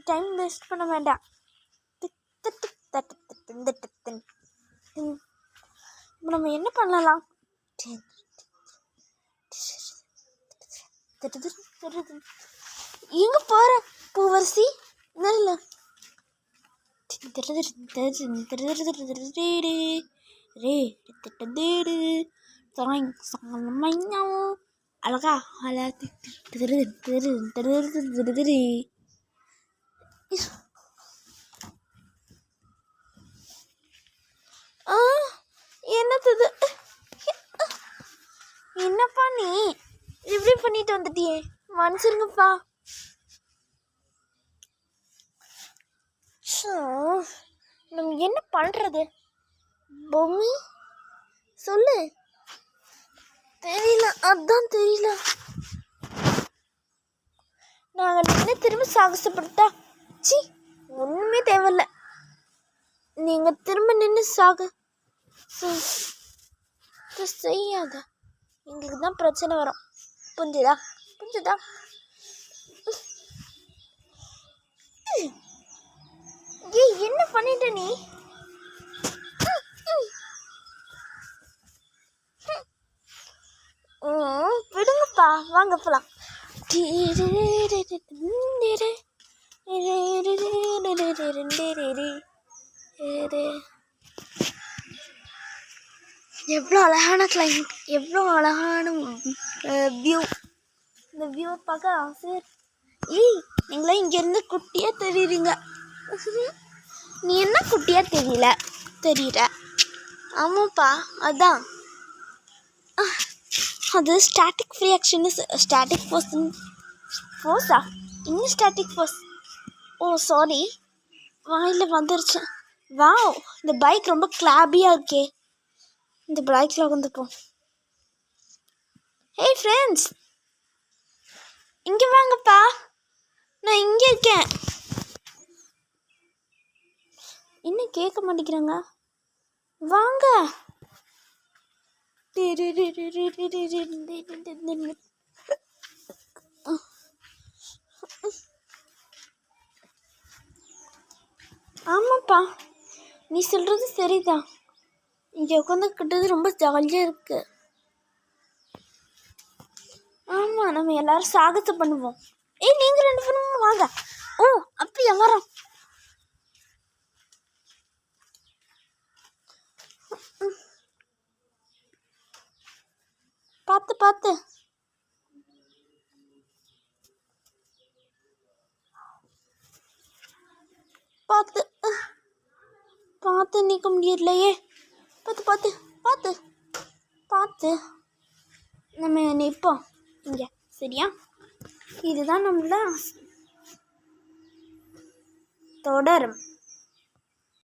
Time waste பண்ண வேண்டாம். இப்போ நம்ம என்ன பண்ணலாம்? எங்க போற பூவரசி? நல்ல அழகா என்னது? என்னப்பா நீ இப்படி பண்ணிட்டு வந்துட்டியே, மன்னிச்சிருங்கப்பா. நம்ம என்ன பண்றது? பொம்மி சொல்லு. தெரியல, அதான் தெரியல. நாங்கள் நின்று திரும்ப சாகசப்பட்டா சி ஒன்றுமே தேவையில்ல. நீங்கள் திரும்ப நின்று செய்யாத, எங்களுக்கு தான் பிரச்சனை வரும். புரிஞ்சுதா? என்ன பண்ணிட்ட நீ? விடுங்கப்பா, வாங்க போலாம். எவ்வளோ அழகான கிளைமேட், எவ்வளோ அழகான வியூ. இந்த வியூவை பார்க்க ஆசை. நீங்களே இங்கேருந்து குட்டியாக தெரியுறீங்க. நீ என்ன குட்டியாக தெரியல. ஆமாப்பா, அதான் அது ஸ்டாட்டிக் ரியாக்ஷன். ஸ்டாட்டிக் ஃபோர்ஸா? இன்னும் ஸ்டாட்டிக் ஃபோர்ஸ். ஓ சாரி, வாயில் வந்துருச்சு. வாவ், இந்த பைக் ரொம்ப கிளாபியாக இருக்கே. இந்த பைக்கில் வந்துப்போம். ஹேய் ஃப்ரெண்ட்ஸ், இங்கே வாங்கப்பா, நான் இங்கே இருக்கேன். இன்னும் கேட்க மாட்டேங்கிறாங்க, வாங்க. ஆமாப்பா, நீ சொல்கிறது சரிதான். இங்கே உட்காந்துக்கிட்டது ரொம்ப ஜாலியாக இருக்கு. ஆமாம், நம்ம எல்லாரும் சாகசம் பண்ணுவோம். நீங்கள் 2 பேரும் வாங்க. ஓ அப்படியா, வரோம். பார்த்து நிற்க முடியலையே. பார்த்து நம்ம நிற்போம் இங்கே, சரியா? இதுதான் நம்மளோட தொடரும்.